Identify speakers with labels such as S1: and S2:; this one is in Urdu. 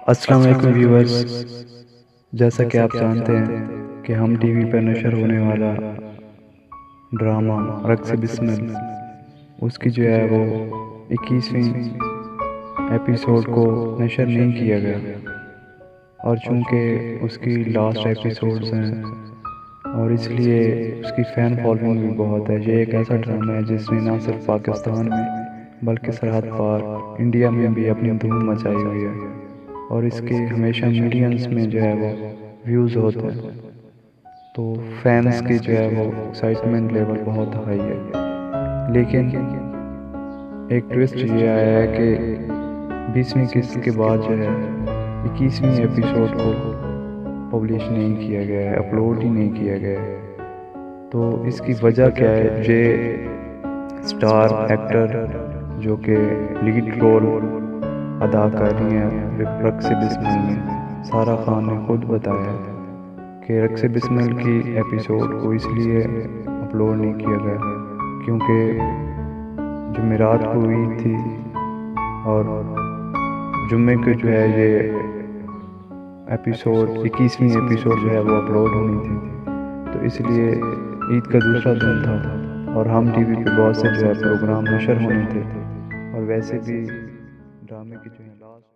S1: السلام علیکم ویورز، جیسا کہ آپ جانتے ہیں کہ ہم ٹی وی پر نشر ہونے والا ڈرامہ رقص بسمل اس کی جو ہے وہ 21ویں ایپیسوڈ کو نشر نہیں کیا گیا، اور چونکہ اس کی لاسٹ ایپیسوڈز ہیں اور اس لیے اس کی فین فالوئنگ بھی بہت ہے۔ یہ ایک ایسا ڈرامہ ہے جس نے نہ صرف پاکستان میں بلکہ سرحد پار انڈیا میں بھی اپنی دھوم مچائی ہوئی ہے، اور اس کے ہمیشہ ملینز میں جو ہے وہ ویوز ہوتے ہیں، تو فینس کی جو ہے وہ ایکسائٹمنٹ لیول بہت ہائی ہے۔ لیکن ایک ٹویسٹ یہ آیا ہے کہ 20ویں قسط کے بعد جو ہے 21ویں ایپیسوڈ کو پبلش نہیں کیا گیا ہے، اپلوڈ ہی نہیں کیا گیا ہے۔ تو اس کی وجہ کیا ہے؟ یہ سٹار ایکٹر جو کہ لیڈ رول ادا کر رہی ہیں رقص بسمل میں، سارہ خان نے خود بتایا کہ رقص بسمل کی ایپیسوڈ کو اس لیے اپلوڈ نہیں کیا گیا کیونکہ جمعرات کو عید تھی اور جمعے کو جو ہے یہ ایپیسوڈ 21ویں ایپیسوڈ جو ہے وہ اپلوڈ ہونی تھی، تو اس لیے عید کا دوسرا دن تھا اور ہم ٹی وی پہ بہت سے جو ہے پروگرام نشر ہونے تھے، اور ویسے بھی